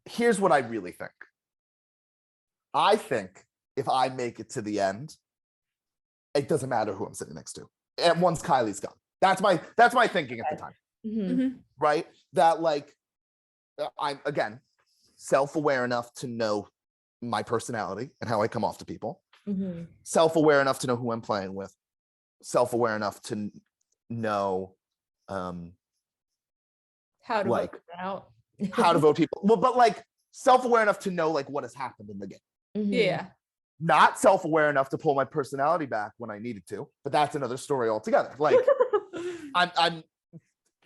here's what I really think. I think if I make it to the end, it doesn't matter who I'm sitting next to. And once Kylie's gone, that's my thinking at the time. Mm-hmm. Right? That, like, I'm, again, self-aware enough to know my personality and how I come off to people. Mm-hmm. Self-aware enough to know who I'm playing with. Self-aware enough to know how to vote out. How to vote people. Well, but like self-aware enough to know like what has happened in the game. Mm-hmm. Yeah. Not self-aware enough to pull my personality back when I needed to, but that's another story altogether. Like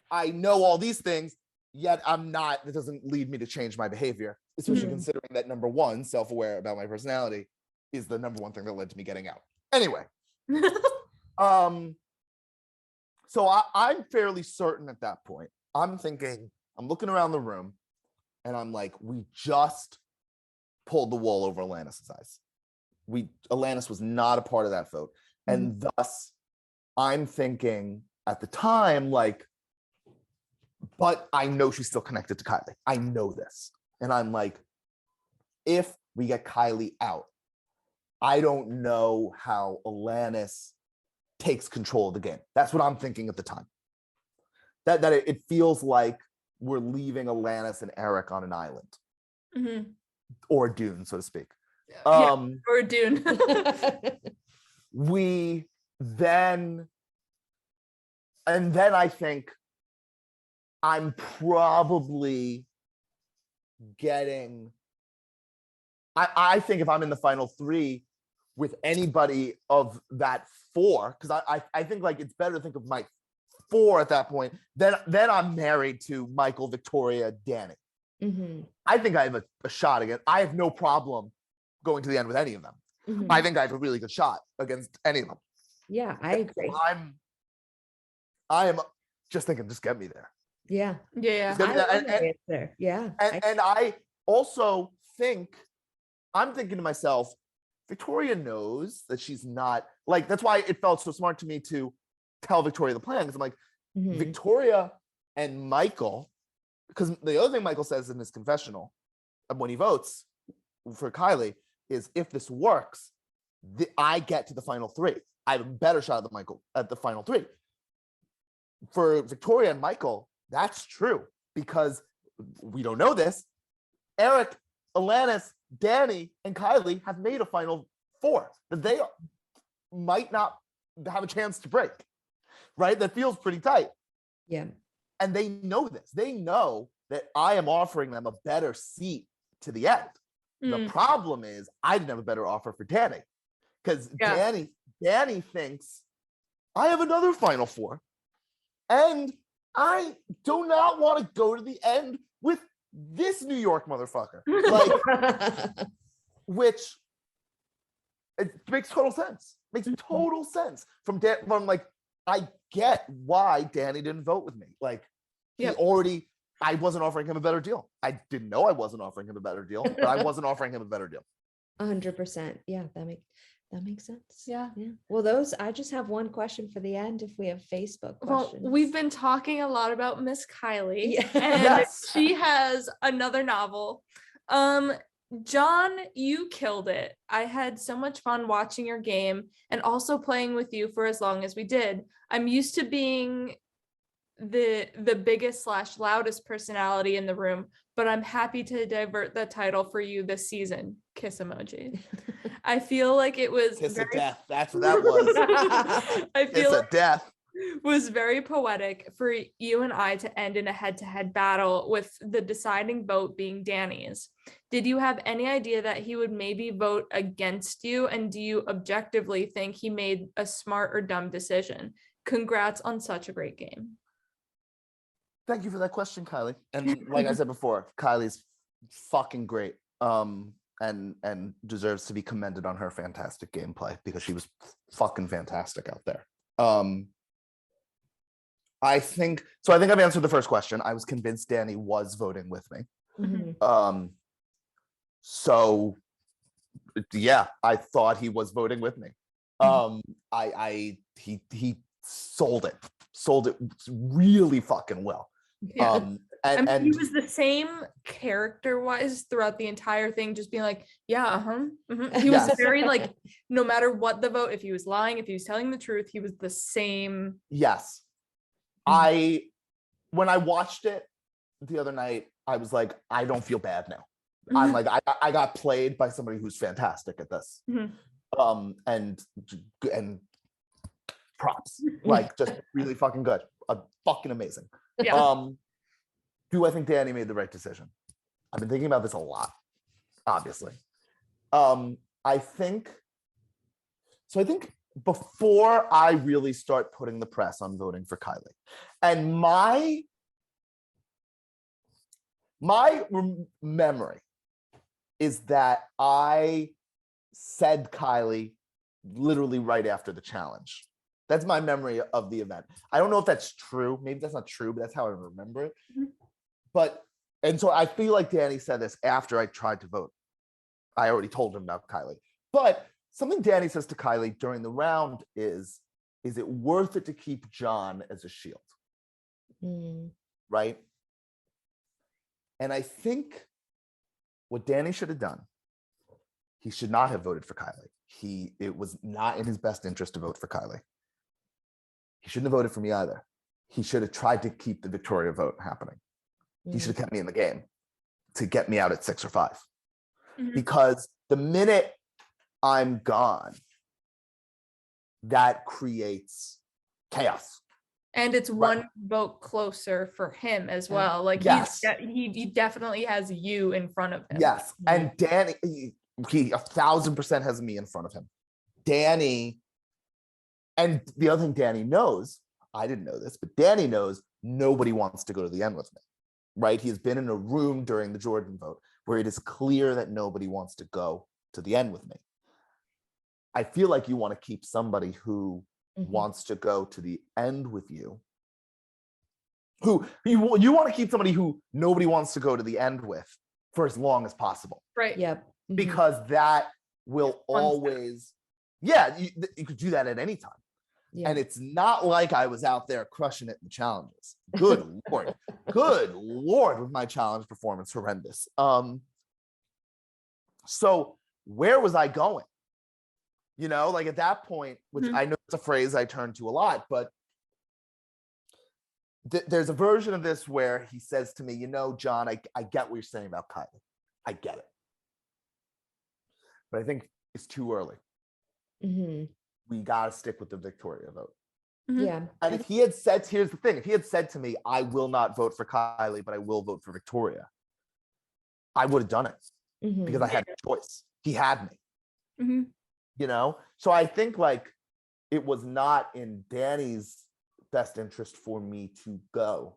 I know all these things, yet I'm not, it doesn't lead me to change my behavior, especially considering that number one, self-aware about my personality is the number one thing that led to me getting out. Anyway. So I'm fairly certain at that point. I'm thinking, I'm looking around the room and I'm like, we just pulled the wool over Alanis's eyes. Alanis was not a part of that vote. And thus I'm thinking at the time, like, but I know she's still connected to Kylie. I know this. And I'm like, if we get Kylie out, I don't know how Alanis takes control of the game. That's what I'm thinking at the time. That it feels like we're leaving Alanis and Erik on an island, or Dune, so to speak. Or Dune. And then I think I'm probably getting. I think if I'm in the final 3 with anybody of that 4, because I think like it's better to think of my 4 at that point. Then I'm married to Michael, Victoria, Danny. I think I have a shot against. I have no problem going to the end with any of them. I think I have a really good shot against any of them. Yeah, I agree. I am just thinking, just get me there. Yeah. Yeah. And I also think, I'm thinking to myself, Victoria knows that she's not, like, that's why it felt so smart to me to tell Victoria the plan, because I'm like, Victoria and Michael, because the other thing Michael says in his confessional when he votes for Kylie is, if this works, I get to the final 3. I have a better shot at Michael at the final 3. For Victoria and Michael, that's true, because we don't know this. Erik, Alanis, Danny, and Kylie have made a final 4 that they might not have a chance to break, right? That feels pretty tight. Yeah. And they know this. They know that I am offering them a better seat to the end. The problem is I didn't have a better offer for Danny, because Danny thinks I have another final 4. And I do not want to go to the end with this New York motherfucker. Like, which it makes total sense. Makes total sense. From like, I get why Danny didn't vote with me. Like, I wasn't offering him a better deal. I didn't know I wasn't offering him a better deal, but I wasn't offering him a better deal. 100%. Yeah, that makes sense. Yeah. Well, I just have one question for the end if we have Facebook questions. Well, we've been talking a lot about Miss Kylie, and she has another novel. Jon, you killed it. I had so much fun watching your game and also playing with you for as long as we did. I'm used to being the biggest / loudest personality in the room, but I'm happy to divert the title for you this season. Kiss emoji. I feel like it was kiss of death. That's what that was. I feel kiss of death was very poetic for you and I to end in a head-to-head battle with the deciding vote being Danny's. Did you have any idea that he would maybe vote against you? And do you objectively think he made a smart or dumb decision? Congrats on such a great game. Thank you for that question, Kylie. And like I said before, Kylie's fucking great. And deserves to be commended on her fantastic gameplay, because she was fucking fantastic out there. I think I've answered the first question. I was convinced Danny was voting with me. So yeah, I thought he was voting with me. He sold it really fucking well. Yeah. And he was the same character-wise throughout the entire thing, just being like, He was very like, no matter what the vote, if he was lying, if he was telling the truth, he was the same. Yes. When I watched it the other night, I was like, I don't feel bad now. I'm like, I got played by somebody who's fantastic at this. And props, like, just really fucking good, fucking amazing. Do I think Danny made the right decision? I've been thinking about this a lot, obviously. I think before I really start putting the press on voting for Kylie, and my memory is that I said Kylie literally right after the challenge. That's my memory of the event. I don't know if that's true. Maybe that's not true, but that's how I remember it. And so I feel like Danny said this after I tried to vote. I already told him about Kylie. But something Danny says to Kylie during the round is it worth it to keep Jon as a shield? Right? And I think what Danny should have done, he should not have voted for Kylie. it was not in his best interest to vote for Kylie. He shouldn't have voted for me either. He should have tried to keep the Victoria vote happening. He should have kept me in the game to get me out at 6 or 5. Because the minute I'm gone, that creates chaos. And it's one vote closer for him as well. Like he definitely has you in front of him. Yes. And Danny, he 1,000% has me in front of him. Danny, and the other thing Danny knows, I didn't know this, but Danny knows nobody wants to go to the end with me, right? He has been in a room during the Jordyn vote where it is clear that nobody wants to go to the end with me. I feel like you want to keep somebody who wants to go to the end with you. Who you want to keep somebody who nobody wants to go to the end with for as long as possible. Right. Yep. Because that will always, you could do that at any time. Yeah. And it's not like I was out there crushing it in the challenges. Good Lord. Good Lord, was my challenge performance horrendous. So where was I going? You know, like at that point, which I know it's a phrase I turn to a lot, but there's a version of this where he says to me, you know, John, I get what you're saying about Kylie. I get it. But I think it's too early. We got to stick with the Victoria vote. Yeah. And if he had said, here's the thing, if he had said to me, I will not vote for Kylie, but I will vote for Victoria, I would have done it because I had a choice. He had me. You know, so I think like it was not in Danny's best interest for me to go.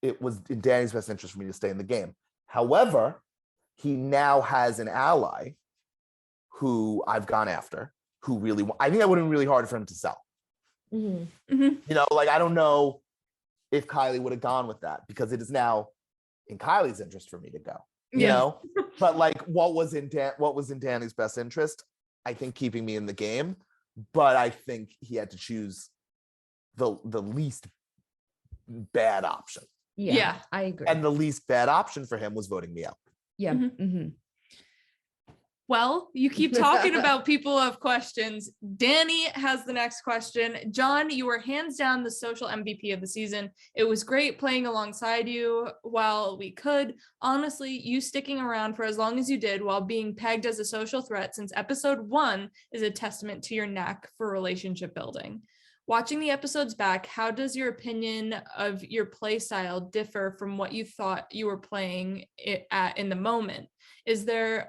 It was in Danny's best interest for me to stay in the game. However, he now has an ally who I've gone after, who really, I think that would have been really hard for him to sell. You know, like I don't know if Kylie would have gone with that because it is now in Kylie's interest for me to go. You know, but like what was in Danny's best interest? I think keeping me in the game, but I think he had to choose the least bad option. Yeah, I agree. And the least bad option for him was voting me out. Yeah. Well, you keep talking about people who have questions. Danny has the next question. Jon, you were hands down the social MVP of the season. It was great playing alongside you while we could. Honestly, you sticking around for as long as you did while being pegged as a social threat since episode 1 is a testament to your knack for relationship building. Watching the episodes back, how does your opinion of your play style differ from what you thought you were playing it at in the moment? Is it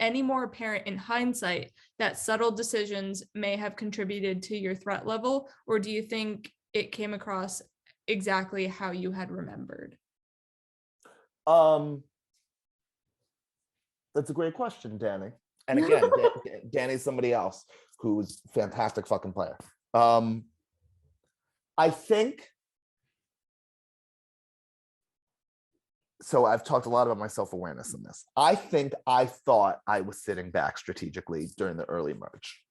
any more apparent in hindsight that subtle decisions may have contributed to your threat level, or do you think it came across exactly how you had remembered? That's a great question, Danny. And again, Danny's somebody else who's a fantastic fucking player. I think, so I've talked a lot about my self-awareness in this. I think I thought I was sitting back strategically during the early merge.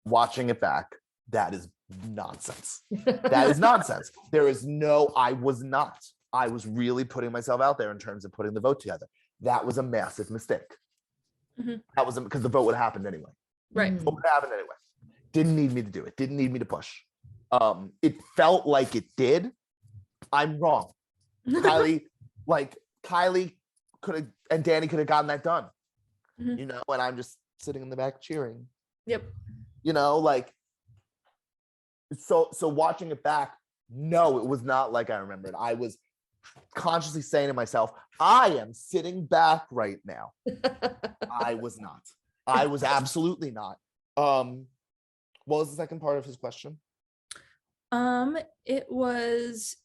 Watching it back, that is nonsense. That is nonsense. I was not. I was really putting myself out there in terms of putting the vote together. That was a massive mistake. That was because the vote would have happened anyway. Right. It would have happened anyway. Didn't need me to do it. Didn't need me to push. It felt like it did. I'm wrong. Kylie could have, and Danny could have gotten that done. You know, and I'm just sitting in the back cheering. Yep. You know, like, so watching it back, no, it was not like I remembered. I was consciously saying to myself, I am sitting back right now. I was not. I was absolutely not. What was the second part of his question? It was,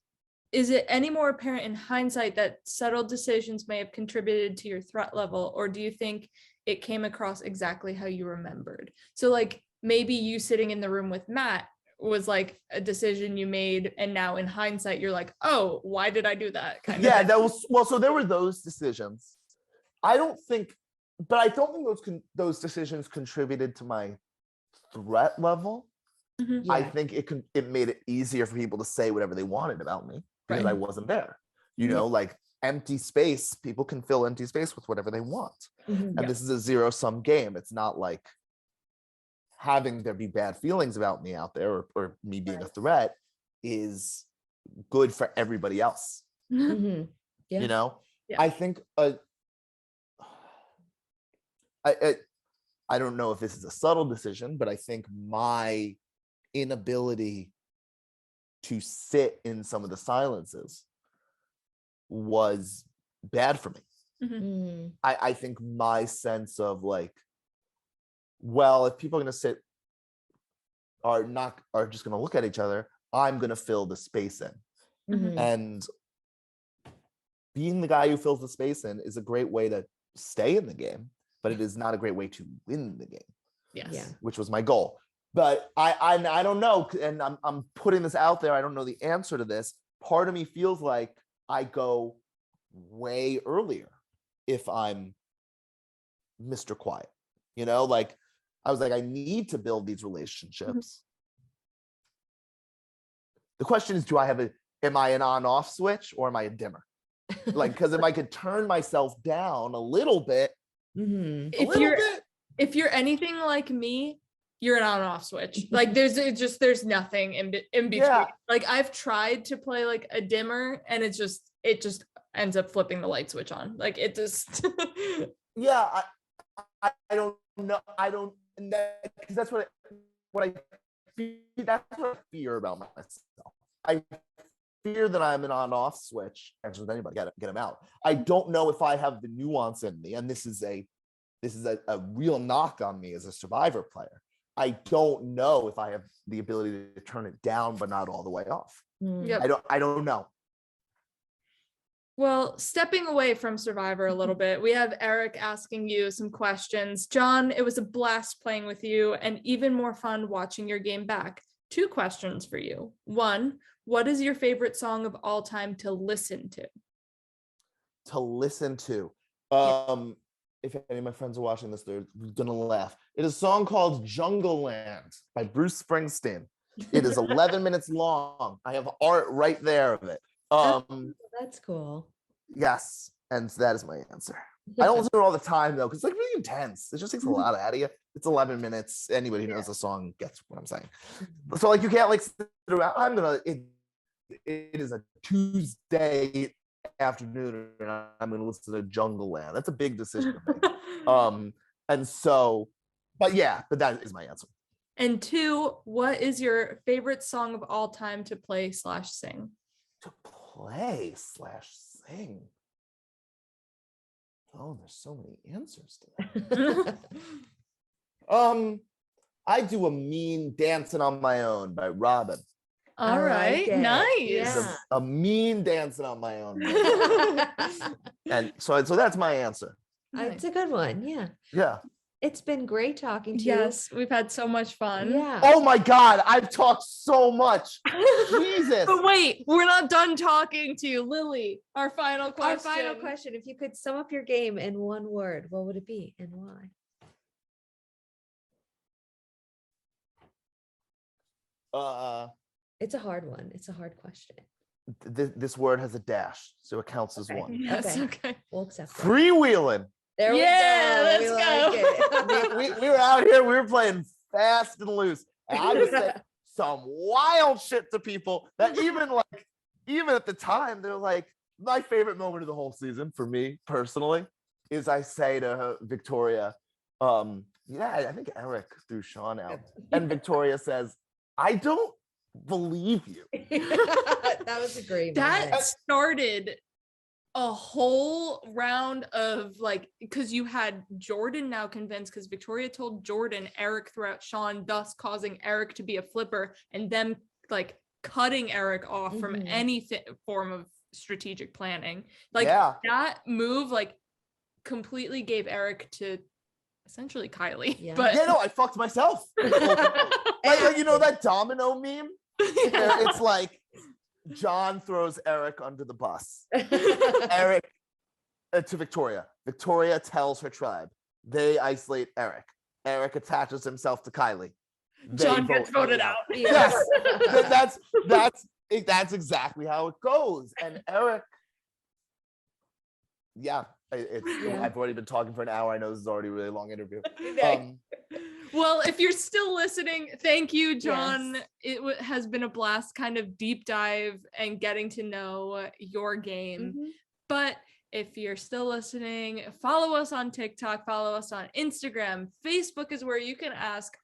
is it any more apparent in hindsight that subtle decisions may have contributed to your threat level, or do you think it came across exactly how you remembered? So like maybe you sitting in the room with Matt was like a decision you made, and now in hindsight you're like, oh, why did I do that? That was, well, so there were those decisions. I don't think those decisions contributed to my threat level. I think it made it easier for people to say whatever they wanted about me because I wasn't there. You know, like empty space, people can fill empty space with whatever they want. Mhm. And this is a zero-sum game. It's not like having there be bad feelings about me out there, or me being a threat is good for everybody else. Mhm. Yeah. You know, Yeah. I think I don't know if this is a subtle decision, but I think my inability to sit in some of the silences was bad for me. Mm. I think my sense of like, well, if people are going to sit are just going to look at each other, I'm going to fill the space in. Mhm. And being the guy who fills the space in is a great way to stay in the game, but it is not a great way to win the game. Yes. Yeah. Which was my goal. But I don't know, and I'm putting this out there. I don't know the answer to this. Part of me feels like I go way earlier if I'm Mr. Quiet. You know, like I was like, I need to build these relationships. The question is, am I an on-off switch or am I a dimmer? Like, because if I could turn myself down a little bit, Mhm. If you're anything like me, you're an on-off switch. Like there's nothing in between. Yeah. Like I've tried to play like a dimmer, and it just ends up flipping the light switch on. Like it just. Yeah, I don't know. I don't, because that's what I fear about myself. I fear that I'm an on-off switch. Answer with anybody, get him out. I don't know if I have the nuance in me, and this is a real knock on me as a Survivor player. I don't know if I have the ability to turn it down, but not all the way off. Yep. I don't know. Well, stepping away from Survivor a little bit, we have Erik asking you some questions. Jon, it was a blast playing with you, and even more fun watching your game back. 2 questions for you. 1, what is your favorite song of all time to listen to? To listen to. If any of my friends are watching this, they're gonna laugh. It is a song called Jungle Land by Bruce Springsteen. It is 11 minutes long. I have art right there of it. That's cool. Yes, and that is my answer. I don't listen to it all the time though, because it's like really intense. It just takes a lot out of you. It's 11 minutes. Anybody who knows the song gets what I'm saying. So like you can't like sit around. It is a Tuesday afternoon and I'm gonna listen to Jungle Land. That's a big decision to make. And so, but that is my answer. And 2, what is your favorite song of all time to play / sing? To play / sing. Oh, there's so many answers to that. I do a mean Dancing on My Own by Robin. All right, nice. Yeah. A mean Dancing on My Own. And so that's my answer. It's a good one. Yeah. Yeah. It's been great talking to you. Yes, we've had so much fun. Yeah. Oh my God, I've talked so much. Jesus. But wait, we're not done talking to you, Lilly. Our final question. Our final question. If you could sum up your game in one word, what would it be and why? It's a hard one. It's a hard question. This word has a dash, so it counts as one. Yes, okay. We'll accept it. Freewheeling. There we Yeah, go. let's go. We were out here, we were playing fast and loose. And I was saying some wild shit to people that even at the time, they're like, my favorite moment of the whole season for me personally is I say to Victoria, I think Erik threw Sean out. And Victoria says, I don't believe you. That was a great That moment. started a whole round of like, because you had Jordyn now convinced, because Victoria told Jordyn Erik threw out Sean, thus causing Erik to be a flipper, and them like cutting Erik off from any form of strategic planning. Like that move like completely gave Erik to essentially Kylie. Yeah. But I fucked myself. Like, you know that domino meme? Where it's like Jon throws Erik under the bus. Erik to Victoria. Victoria tells her tribe. They isolate Erik. Erik attaches himself to Kylie. Jon gets voted out. Yes, that's exactly how it goes. And Erik yeah, I've already been talking for an hour. I know this is already a really long interview. Well, if you're still listening, thank you, Jon. Yes. It has been a blast, kind of deep dive and getting to know your game. But if you're still listening, follow us on TikTok, follow us on Instagram. Facebook is where you can ask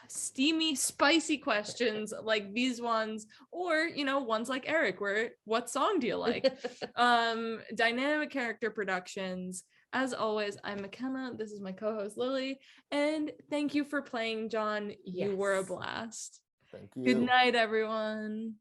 steamy, spicy questions like these ones, or ones like Erik, where what song do you like? Dynamic character productions. As always, I'm McKenna. This is my co-host Lilly, and thank you for playing, Jon. You were a blast. Thank you. Good night, everyone.